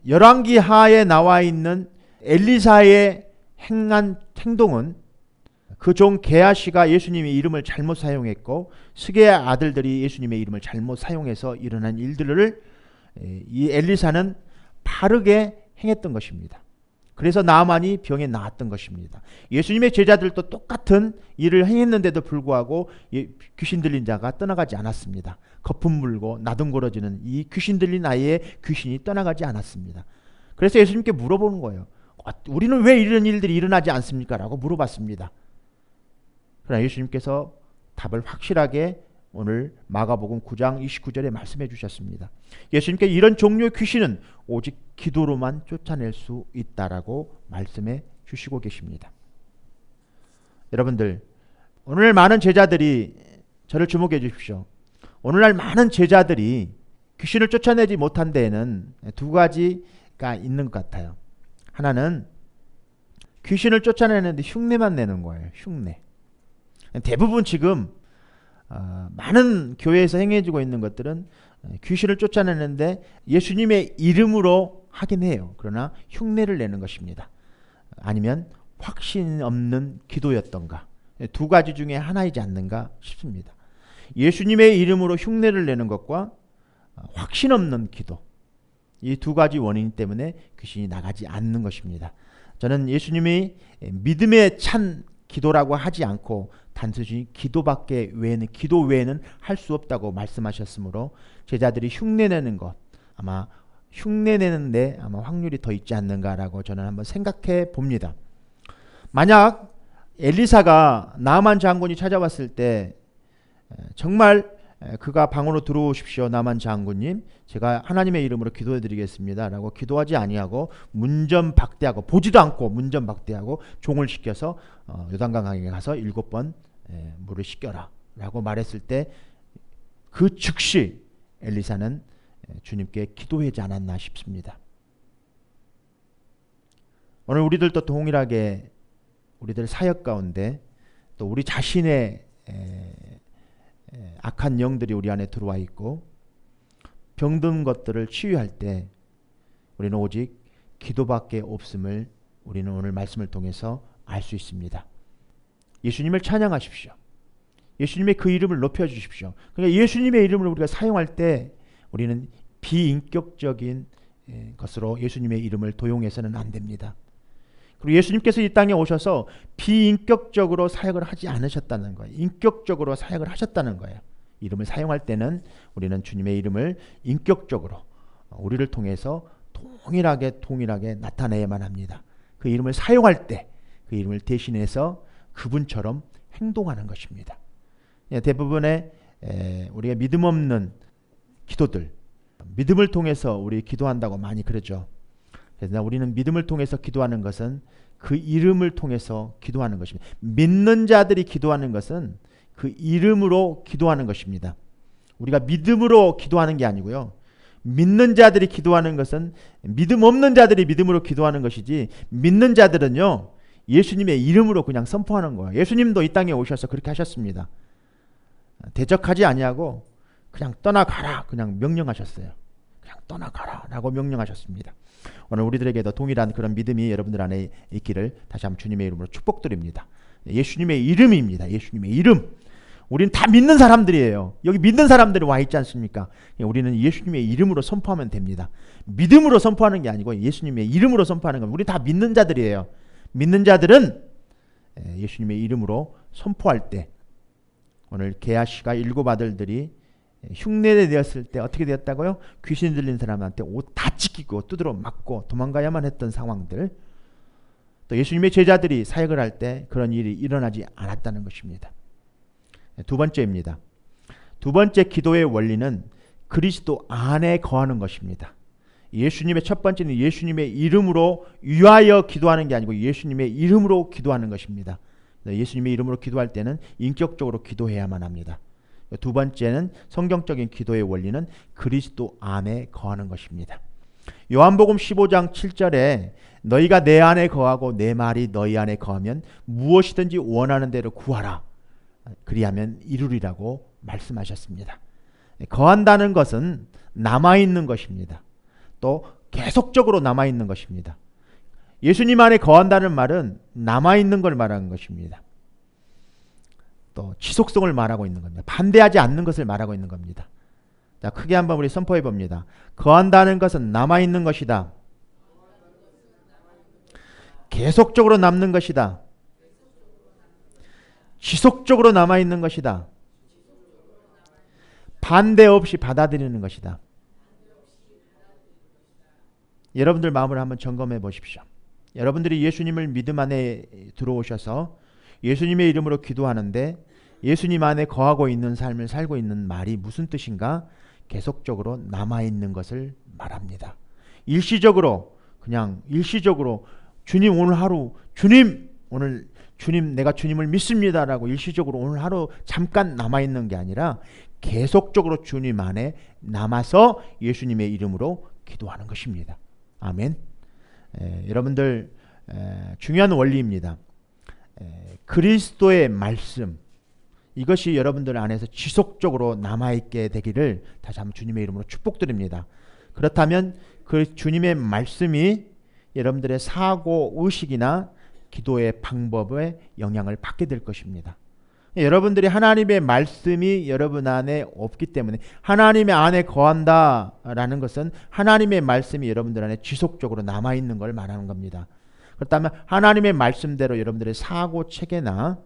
열왕기 하에 나와 있는 엘리사의 행한 행동은 그 종 게하시가 예수님의 이름을 잘못 사용했고 스게야 아들들이 예수님의 이름을 잘못 사용해서 일어난 일들을 이 엘리사는 바르게 행했던 것입니다. 그래서 나아만이 병에 나았던 것입니다. 예수님의 제자들도 똑같은 일을 행했는데도 불구하고 귀신 들린 자가 떠나가지 않았습니다. 거품 물고 나둥거려지는 이 귀신 들린 아이의 귀신이 떠나가지 않았습니다. 그래서 예수님께 물어보는 거예요. 우리는 왜 이런 일들이 일어나지 않습니까? 라고 물어봤습니다. 그러나 예수님께서 답을 확실하게 오늘 마가복음 9장 29절에 말씀해 주셨습니다. 예수님께 이런 종류의 귀신은 오직 기도로만 쫓아낼 수 있다라고 말씀해 주시고 계십니다. 여러분들, 오늘 많은 제자들이 저를 주목해 주십시오. 오늘날 많은 제자들이 귀신을 쫓아내지 못한 데에는 두 가지가 있는 것 같아요. 하나는 귀신을 쫓아내는데 흉내만 내는 거예요. 흉내. 대부분 지금 많은 교회에서 행해지고 있는 것들은 귀신을 쫓아내는데 예수님의 이름으로 하긴 해요. 그러나 흉내를 내는 것입니다. 아니면 확신 없는 기도였던가. 두 가지 중에 하나이지 않는가 싶습니다. 예수님의 이름으로 흉내를 내는 것과 확신 없는 기도. 이 두 가지 원인 때문에 귀신이 나가지 않는 것입니다. 저는 예수님이 믿음에 찬 기도라고 하지 않고 단순히 기도 외에는 할 수 없다고 말씀하셨으므로 제자들이 흉내내는 것, 아마 흉내내는데 아마 확률이 더 있지 않는가라고 저는 한번 생각해 봅니다. 만약 엘리사가 나아만 장군이 찾아왔을 때 정말 그가 방으로 들어오십시오. 나만 장군님, 제가 하나님의 이름으로 기도해 드리겠습니다 라고 기도하지 아니하고 문전박대하고, 보지도 않고 문전박대하고 종을 시켜서 요단강에 가서 7번 물을 씻겨라 라고 말했을 때 그 즉시 엘리사는 주님께 기도하지 않았나 싶습니다. 오늘 우리들도 동일하게 우리들 사역 가운데 또 우리 자신의 악한 영들이 우리 안에 들어와 있고 병든 것들을 치유할 때 우리는 오직 기도밖에 없음을 우리는 오늘 말씀을 통해서 알 수 있습니다. 예수님을 찬양하십시오. 예수님의 그 이름을 높여주십시오. 그러니까 예수님의 이름을 우리가 사용할 때 우리는 비인격적인 것으로 예수님의 이름을 도용해서는 안 됩니다. 그리고 예수님께서 이 땅에 오셔서 비인격적으로 사역을 하지 않으셨다는 거예요. 인격적으로 사역을 하셨다는 거예요. 이름을 사용할 때는 우리는 주님의 이름을 인격적으로 우리를 통해서 동일하게 나타내야만 합니다. 그 이름을 사용할 때 그 이름을 대신해서 그분처럼 행동하는 것입니다. 대부분의 우리가 믿음 없는 기도들, 믿음을 통해서 우리 기도한다고 많이 그러죠. 그래서 우리는 믿음을 통해서 기도하는 것은 그 이름을 통해서 기도하는 것입니다. 믿는 자들이 기도하는 것은 그 이름으로 기도하는 것입니다. 우리가 믿음으로 기도하는 게 아니고요. 믿는 자들이 기도하는 것은 믿음 없는 자들이 믿음으로 기도하는 것이지, 믿는 자들은요 예수님의 이름으로 그냥 선포하는 거예요. 예수님도 이 땅에 오셔서 그렇게 하셨습니다. 대적하지 아니하고 그냥 떠나가라 그냥 명령하셨어요. 그냥 떠나가라 라고 명령하셨습니다. 오늘 우리들에게도 동일한 그런 믿음이 여러분들 안에 있기를 다시 한번 주님의 이름으로 축복드립니다. 예수님의 이름입니다. 예수님의 이름. 우리는 다 믿는 사람들이에요. 여기 믿는 사람들이 와 있지 않습니까? 우리는 예수님의 이름으로 선포하면 됩니다. 믿음으로 선포하는 게 아니고 예수님의 이름으로 선포하는 겁니다. 우리 다 믿는 자들이에요. 믿는 자들은 예수님의 이름으로 선포할 때, 오늘 게하시가 7 아들들이 흉내되었을 때 어떻게 되었다고요? 귀신 들린 사람한테 옷 다 찢기고 두드러 맞고 도망가야만 했던 상황들, 또 예수님의 제자들이 사역을 할 때 그런 일이 일어나지 않았다는 것입니다. 두 번째입니다. 두 번째 기도의 원리는 그리스도 안에 거하는 것입니다. 예수님의 첫 번째는 예수님의 이름으로 위하여 기도하는 게 아니고 예수님의 이름으로 기도하는 것입니다. 예수님의 이름으로 기도할 때는 인격적으로 기도해야만 합니다. 두 번째는 성경적인 기도의 원리는 그리스도 안에 거하는 것입니다. 요한복음 15장 7절에 너희가 내 안에 거하고 내 말이 너희 안에 거하면 무엇이든지 원하는 대로 구하라. 그리하면 이루리라고 말씀하셨습니다. 거한다는 것은 남아있는 것입니다. 또 계속적으로 남아있는 것입니다. 예수님 안에 거한다는 말은 남아있는 걸 말하는 것입니다. 또 지속성을 말하고 있는 겁니다. 반대하지 않는 것을 말하고 있는 겁니다. 자, 크게 한번 우리 선포해 봅니다. 거한다는 것은 남아있는 것이다. 계속적으로 남는 것이다. 지속적으로 남아있는 것이다. 반대 없이 받아들이는 것이다. 여러분들 마음을 한번 점검해 보십시오. 여러분들이 예수님을 믿음 안에 들어오셔서 예수님의 이름으로 기도하는데 예수님 안에 거하고 있는 삶을 살고 있는 말이 무슨 뜻인가? 계속적으로 남아있는 것을 말합니다. 일시적으로, 그냥 일시적으로 주님 오늘 하루, 오늘 주님 내가 주님을 믿습니다라고 일시적으로 오늘 하루 잠깐 남아있는 게 아니라 계속적으로 주님 안에 남아서 예수님의 이름으로 기도하는 것입니다. 아멘. 여러분들 중요한 원리입니다. 그리스도의 말씀, 이것이 여러분들 안에서 지속적으로 남아있게 되기를 다시 한번 주님의 이름으로 축복드립니다. 그렇다면 그 주님의 말씀이 여러분들의 사고 의식이나 기도의 방법에 영향을 받게 될 것입니다. 여러분들이 하나님의 말씀이 여러분 안에 없기 때문에, 하나님의 안에 거한다라는 것은 하나님의 말씀이 여러분들 안에 지속적으로 남아있는 걸 말하는 겁니다. 그렇다면 하나님의 말씀대로 여러분들의 사고 체계나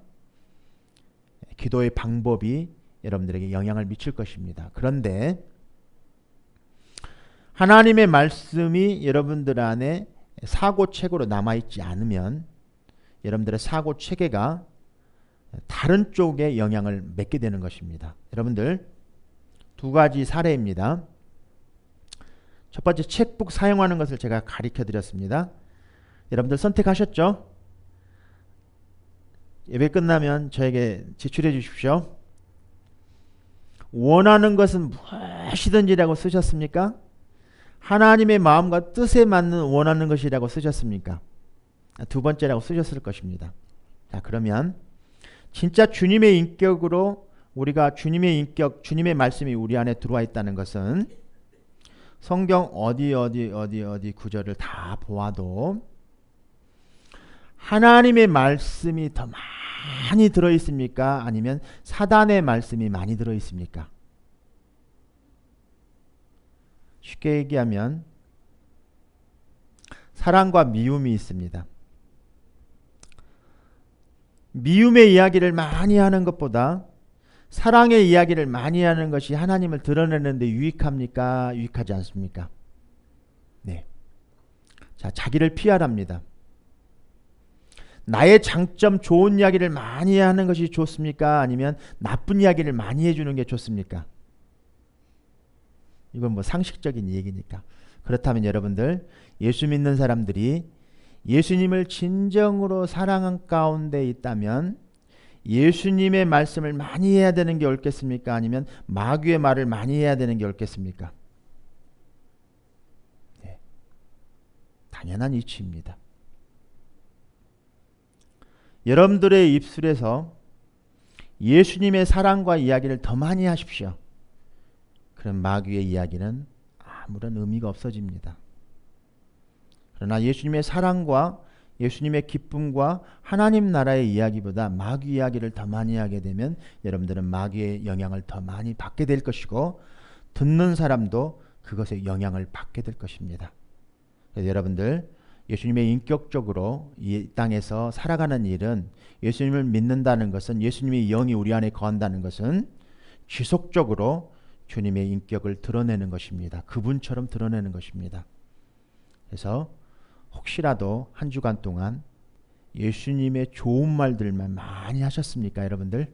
기도의 방법이 여러분들에게 영향을 미칠 것입니다. 그런데 하나님의 말씀이 여러분들 안에 사고 체계로 남아있지 않으면 여러분들의 사고 체계가 다른 쪽에 영향을 맺게 되는 것입니다. 여러분들 두 가지 사례입니다. 첫 번째 책북 사용하는 것을 제가 가르쳐 드렸습니다. 여러분들 선택하셨죠? 예배 끝나면 저에게 제출해 주십시오. 원하는 것은 무엇이든지라고 쓰셨습니까? 하나님의 마음과 뜻에 맞는 원하는 것이라고 쓰셨습니까? 두 번째라고 쓰셨을 것입니다. 자, 그러면 진짜 주님의 인격으로 우리가 주님의 인격, 주님의 말씀이 우리 안에 들어와 있다는 것은 성경 어디 구절을 다 보아도 하나님의 말씀이 더 많이 들어있습니까? 아니면 사단의 말씀이 많이 들어있습니까? 쉽게 얘기하면 사랑과 미움이 있습니다. 미움의 이야기를 많이 하는 것보다 사랑의 이야기를 많이 하는 것이 하나님을 드러내는데 유익합니까? 유익하지 않습니까? 네. 자, 자기를 피하랍니다. 나의 장점 좋은 이야기를 많이 하는 것이 좋습니까? 아니면 나쁜 이야기를 많이 해주는 게 좋습니까? 이건 뭐 상식적인 얘기니까. 그렇다면 여러분들, 예수 믿는 사람들이 예수님을 진정으로 사랑한 가운데 있다면 예수님의 말씀을 많이 해야 되는 게 옳겠습니까? 아니면 마귀의 말을 많이 해야 되는 게 옳겠습니까? 네. 당연한 이치입니다. 여러분들의 입술에서 예수님의 사랑과 이야기를 더 많이 하십시오. 그럼 마귀의 이야기는 아무런 의미가 없어집니다. 그러나 예수님의 사랑과 예수님의 기쁨과 하나님 나라의 이야기보다 마귀 이야기를 더 많이 하게 되면 여러분들은 마귀의 영향을 더 많이 받게 될 것이고 듣는 사람도 그것의 영향을 받게 될 것입니다. 그래서 여러분들 예수님의 인격적으로 이 땅에서 살아가는 일은 예수님을 믿는다는 것은 예수님의 영이 우리 안에 거한다는 것은 지속적으로 주님의 인격을 드러내는 것입니다. 그분처럼 드러내는 것입니다. 그래서 혹시라도 한 주간 동안 예수님의 좋은 말들만 많이 하셨습니까, 여러분들?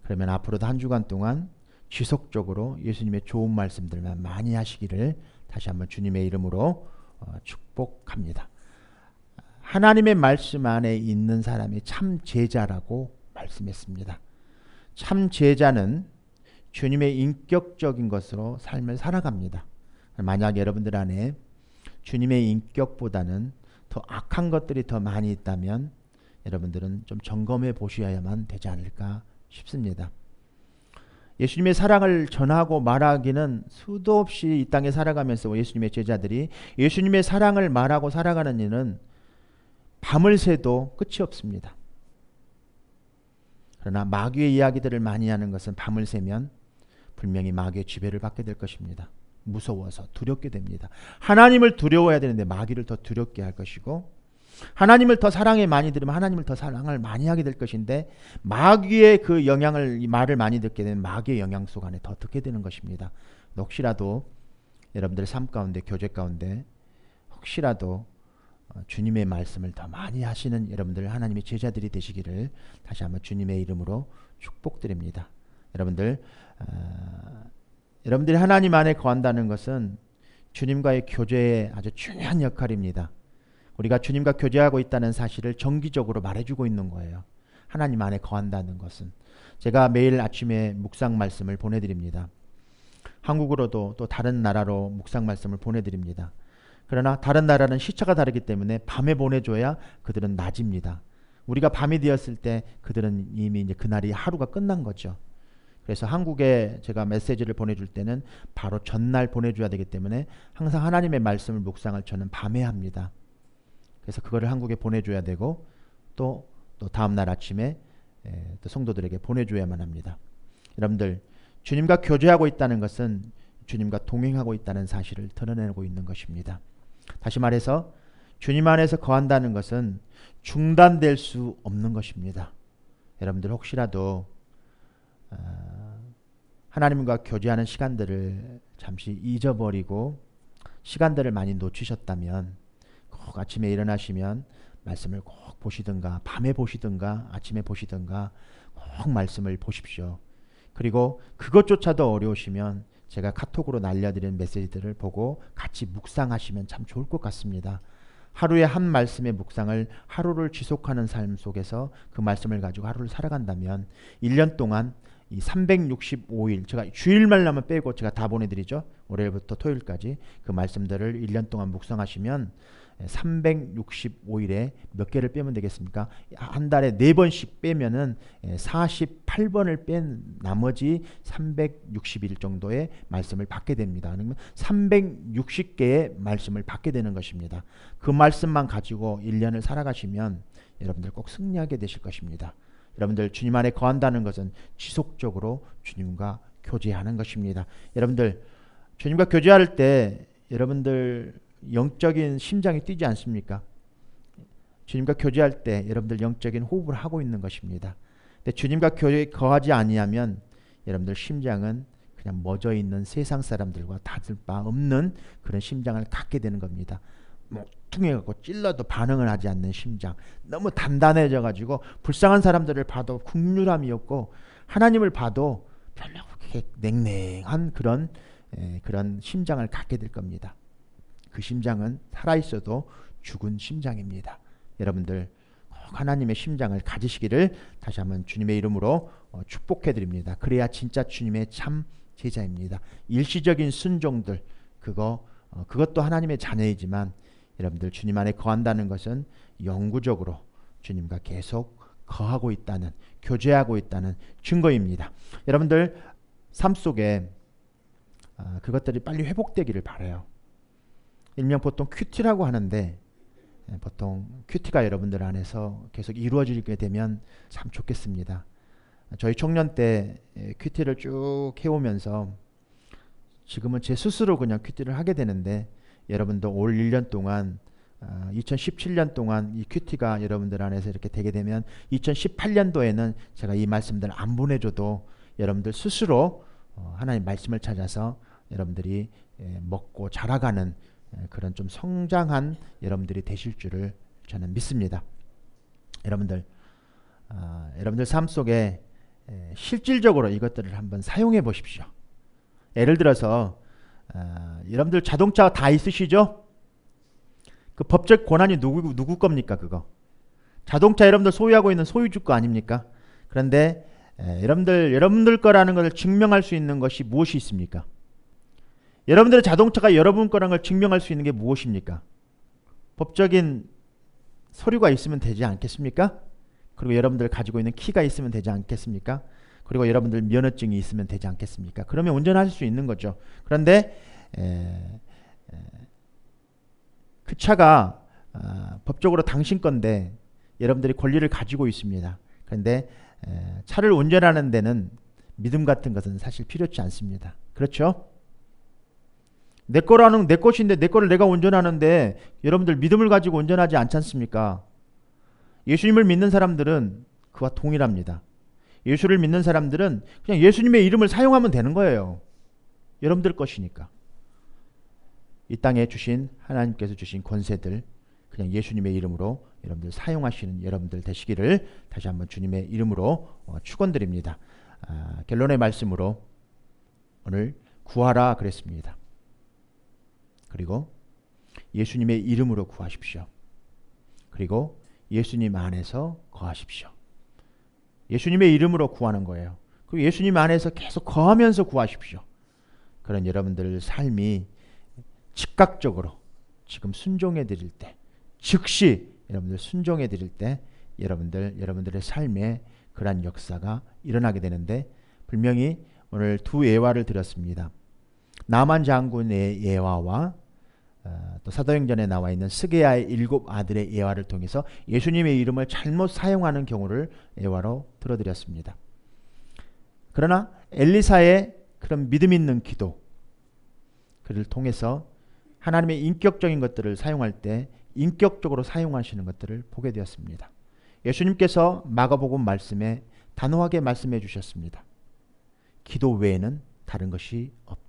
그러면 앞으로도 한 주간 동안 지속적으로 예수님의 좋은 말씀들만 많이 하시기를 다시 한번 주님의 이름으로 축복합니다. 하나님의 말씀 안에 있는 사람이 참 제자라고 말씀했습니다. 참 제자는 주님의 인격적인 것으로 삶을 살아갑니다. 만약 여러분들 안에 주님의 인격보다는 더 악한 것들이 더 많이 있다면 여러분들은 좀 점검해 보셔야만 되지 않을까 싶습니다. 예수님의 사랑을 전하고 말하기는 수도 없이 이 땅에 살아가면서 예수님의 제자들이 예수님의 사랑을 말하고 살아가는 일은 밤을 새도 끝이 없습니다. 그러나 마귀의 이야기들을 많이 하는 것은 밤을 새면 분명히 마귀의 지배를 받게 될 것입니다. 무서워서 두렵게 됩니다. 하나님을 두려워해야 되는데 마귀를 더 두렵게 할 것이고 하나님을 더 사랑에 많이 들으면 하나님을 더 사랑을 많이 하게 될 것인데 마귀의 그 영향을 이 말을 많이 듣게 되면 마귀의 영향 속 안에 더 듣게 되는 것입니다. 혹시라도 여러분들의 삶 가운데 교제 가운데 혹시라도 주님의 말씀을 더 많이 하시는 여러분들 하나님의 제자들이 되시기를 다시 한번 주님의 이름으로 축복드립니다. 여러분들 여러분들이 하나님 안에 거한다는 것은 주님과의 교제의 아주 중요한 역할입니다. 우리가 주님과 교제하고 있다는 사실을 정기적으로 말해주고 있는 거예요. 하나님 안에 거한다는 것은. 제가 매일 아침에 묵상 말씀을 보내드립니다. 한국으로도 또 다른 나라로 묵상 말씀을 보내드립니다. 그러나 다른 나라는 시차가 다르기 때문에 밤에 보내줘야 그들은 낮입니다. 우리가 밤이 되었을 때 그들은 이미 이제 그날이 하루가 끝난 거죠. 그래서 한국에 제가 메시지를 보내줄 때는 바로 전날 보내줘야 되기 때문에 항상 하나님의 말씀을 묵상을 저는 밤에 합니다. 그래서 그거를 한국에 보내줘야 되고 또 다음날 아침에 또 성도들에게 보내줘야만 합니다. 여러분들 주님과 교제하고 있다는 것은 주님과 동행하고 있다는 사실을 드러내고 있는 것입니다. 다시 말해서 주님 안에서 거한다는 것은 중단될 수 없는 것입니다. 여러분들 혹시라도 하나님과 교제하는 시간들을 잠시 잊어버리고 시간들을 많이 놓치셨다면 꼭 아침에 일어나시면 말씀을 꼭 보시든가 밤에 보시든가 아침에 보시든가 꼭 말씀을 보십시오. 그리고 그것조차도 어려우시면 제가 카톡으로 날려드린 메시지들을 보고 같이 묵상하시면 참 좋을 것 같습니다. 하루에 한 말씀의 묵상을 하루를 지속하는 삶 속에서 그 말씀을 가지고 하루를 살아간다면 1년 동안 이 365일, 제가 주일말로만 빼고 제가 다 보내드리죠. 월요일부터 토요일까지 그 말씀들을 1년 동안 묵상하시면 365일에 몇 개를 빼면 되겠습니까? 한 달에 4번씩 빼면은 48번을 뺀 나머지 360일 정도의 말씀을 받게 됩니다. 아니면 360개의 말씀을 받게 되는 것입니다. 그 말씀만 가지고 1년을 살아가시면 여러분들 꼭 승리하게 되실 것입니다. 여러분들 주님 안에 거한다는 것은 지속적으로 주님과 교제하는 것입니다. 여러분들 주님과 교제할 때 여러분들 영적인 심장이 뛰지 않습니까? 주님과 교제할 때 여러분들 영적인 호흡을 하고 있는 것입니다. 근데 주님과 거하지 아니하면 여러분들 심장은 그냥 멎어 있는 세상 사람들과 다를 바 없는 그런 심장을 갖게 되는 겁니다. 퉁해갖고 찔러도 반응을 하지 않는 심장, 너무 단단해져 가지고 불쌍한 사람들을 봐도 국률함이 없고 하나님을 봐도 별로 그렇게 냉랭한 그런 심장을 갖게 될 겁니다. 그 심장은 살아있어도 죽은 심장입니다. 여러분들 꼭 하나님의 심장을 가지시기를 다시 한번 주님의 이름으로 축복해 드립니다. 그래야 진짜 주님의 참 제자입니다. 일시적인 순종들 그것도 하나님의 자녀이지만 여러분들 주님 안에 거한다는 것은 영구적으로 주님과 계속 거하고 있다는, 교제하고 있다는 증거입니다. 여러분들 삶 속에 그것들이 빨리 회복되기를 바라요. 일명 보통 큐티라고 하는데 보통 큐티가 여러분들 안에서 계속 이루어지게 되면 참 좋겠습니다. 저희 청년 때 큐티를 쭉 해오면서 지금은 제 스스로 그냥 큐티를 하게 되는데 여러분도 올 1년 동안 2017년 동안 이 큐티가 여러분들 안에서 이렇게 되게 되면 2018년도에는 제가 이 말씀들을 안 보내줘도 여러분들 스스로 하나님 말씀을 찾아서 여러분들이 먹고 자라가는 그런 좀 성장한 여러분들이 되실 줄을 저는 믿습니다. 여러분들 삶 속에 실질적으로 이것들을 한번 사용해 보십시오. 예를 들어서 여러분들 자동차 다 있으시죠? 그 법적 권한이 누구 겁니까? 그거 자동차 여러분들 소유하고 있는 소유주 거 아닙니까? 그런데 여러분들 거라는 것을 증명할 수 있는 것이 무엇이 있습니까? 여러분들의 자동차가 여러분 거라는 걸 증명할 수 있는 게 무엇입니까? 법적인 서류가 있으면 되지 않겠습니까? 그리고 여러분들 가지고 있는 키가 있으면 되지 않겠습니까? 그리고 여러분들 면허증이 있으면 되지 않겠습니까? 그러면 운전할 수 있는 거죠. 그런데 그 차가 법적으로 당신 건데 여러분들이 권리를 가지고 있습니다. 그런데 차를 운전하는 데는 믿음 같은 것은 사실 필요치 않습니다. 그렇죠? 내 것인데 내 거를 내가 운전하는데 여러분들 믿음을 가지고 운전하지 않지 않습니까? 예수님을 믿는 사람들은 그와 동일합니다. 예수를 믿는 사람들은 그냥 예수님의 이름을 사용하면 되는 거예요. 여러분들 것이니까. 이 땅에 주신 하나님께서 주신 권세들 그냥 예수님의 이름으로 여러분들 사용하시는 여러분들 되시기를 다시 한번 주님의 이름으로 축원드립니다. 결론의 말씀으로 오늘 구하라 그랬습니다. 그리고 예수님의 이름으로 구하십시오. 그리고 예수님 안에서 거하십시오. 예수님의 이름으로 구하는 거예요. 그리고 예수님 안에서 계속 거하면서 구하십시오. 그런 여러분들 삶이 즉각적으로 지금 순종해 드릴 때, 즉시 여러분들 순종해 드릴 때 여러분들의 삶에 그러한 역사가 일어나게 되는데 분명히 오늘 두 예화를 드렸습니다. 나만 장군의 예화와 또 사도행전에 나와 있는 스게야의 7 아들의 예화를 통해서 예수님의 이름을 잘못 사용하는 경우를 예화로 들어드렸습니다. 그러나 엘리사의 그런 믿음 있는 기도 그를 통해서 하나님의 인격적인 것들을 사용할 때 인격적으로 사용하시는 것들을 보게 되었습니다. 예수님께서 마가복음 말씀에 단호하게 말씀해 주셨습니다. 기도 외에는 다른 것이 없다.